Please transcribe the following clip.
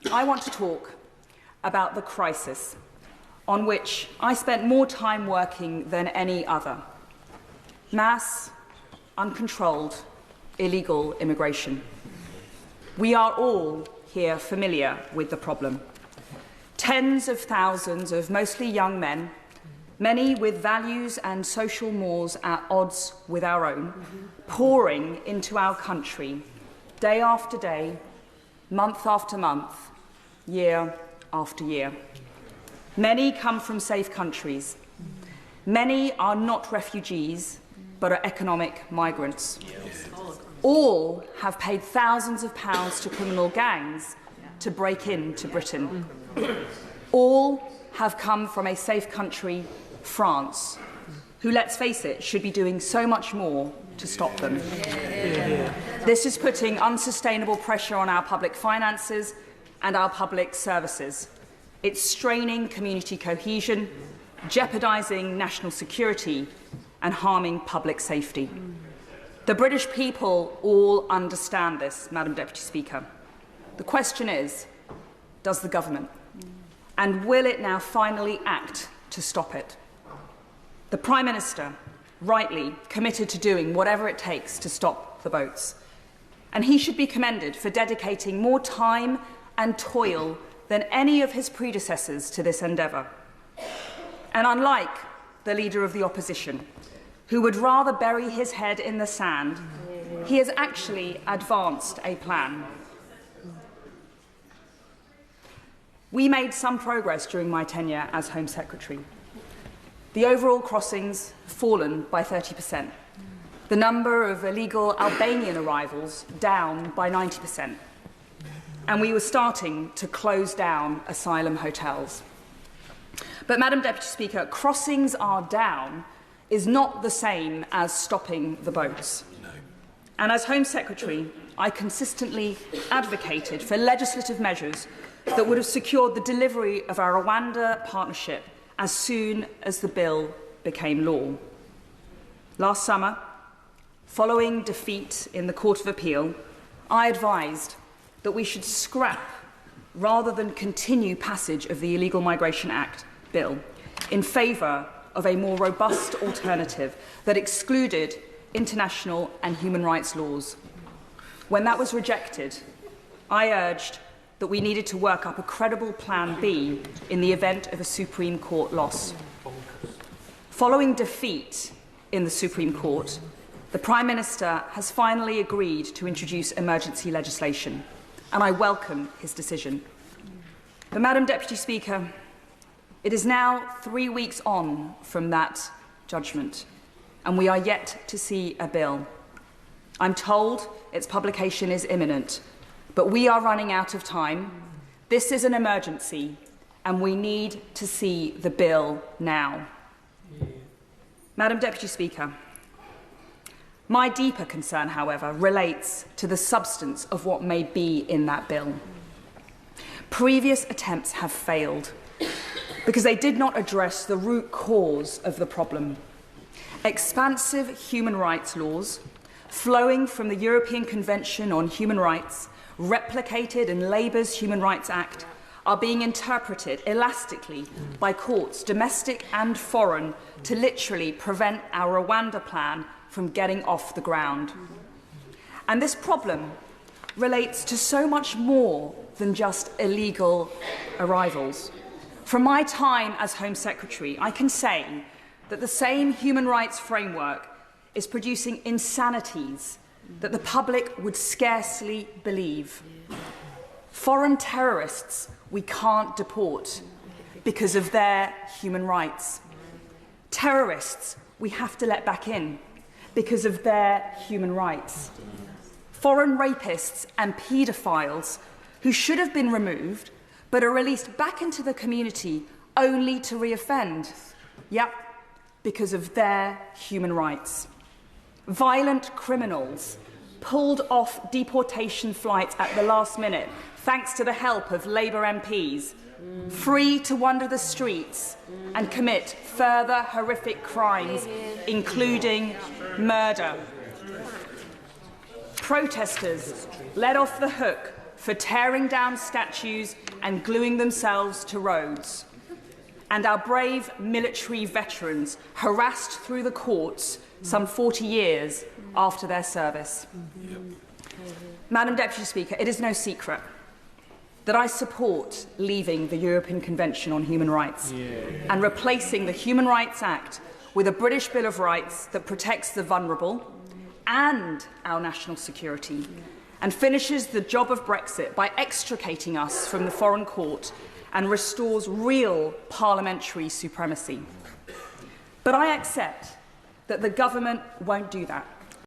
I want to talk about the crisis on which I spent more time working than any other: mass, uncontrolled, illegal immigration. We are all here familiar with the problem. Tens of thousands of mostly young men, many with values and social mores at odds with our own, pouring into our country day after day, month after month, year after year. Many come from safe countries. Many are not refugees, but are economic migrants. Yes. All have paid thousands of pounds to criminal gangs to break into Britain. All have come from a safe country, France, who, let's face it, should be doing so much more to stop them. This is putting unsustainable pressure on our public finances and our public services. It's straining community cohesion, jeopardising national security and harming public safety. The British people all understand this, Madam Deputy Speaker. The question is, does the government? And will it now finally act to stop it? The Prime Minister, rightly, committed to doing whatever it takes to stop the boats. And he should be commended for dedicating more time and toil than any of his predecessors to this endeavour. And unlike the Leader of the Opposition, who would rather bury his head in the sand, he has actually advanced a plan. We made some progress during my tenure as Home Secretary. The overall crossings have fallen by 30%. The number of illegal Albanian arrivals down by 90%. And we were starting to close down asylum hotels. But, Madam Deputy Speaker, crossings are down is not the same as stopping the boats. No. And as Home Secretary, I consistently advocated for legislative measures that would have secured the delivery of our Rwanda partnership as soon as the bill became law. Last summer, following defeat in the Court of Appeal, I advised that we should scrap rather than continue passage of the Illegal Migration Act bill in favour of a more robust alternative that excluded international and human rights laws. When that was rejected, I urged that we needed to work up a credible Plan B in the event of a Supreme Court loss. Following defeat in the Supreme Court, the Prime Minister has finally agreed to introduce emergency legislation, and I welcome his decision. But, Madam Deputy Speaker, it is now 3 weeks on from that judgment, and we are yet to see a bill. I'm told its publication is imminent, but we are running out of time. This is an emergency, and we need to see the bill now. Madam Deputy Speaker, my deeper concern, however, relates to the substance of what may be in that bill. Previous attempts have failed because they did not address the root cause of the problem. Expansive human rights laws, flowing from the European Convention on Human Rights, replicated in Labour's Human Rights Act, are being interpreted elastically by courts, domestic and foreign, to literally prevent our Rwanda plan from getting off the ground. And this problem relates to so much more than just illegal arrivals. From my time as Home Secretary, I can say that the same human rights framework is producing insanities that the public would scarcely believe. Foreign terrorists we can't deport because of their human rights. Terrorists we have to let back in because of their human rights. Foreign rapists and paedophiles who should have been removed but are released back into the community only to reoffend. Yep, because of their human rights. Violent criminals pulled off deportation flights at the last minute thanks to the help of Labour MPs, free to wander the streets and commit further horrific crimes, including murder. Protesters let off the hook for tearing down statues and gluing themselves to roads, and our brave military veterans harassed through the courts some 40 years after their service. Madam Deputy Speaker, it is no secret that I support leaving the European Convention on Human Rights and replacing the Human Rights Act with a British Bill of Rights that protects the vulnerable and our national security and finishes the job of Brexit by extricating us from the foreign court and restores real parliamentary supremacy. But I accept that the government won't do that.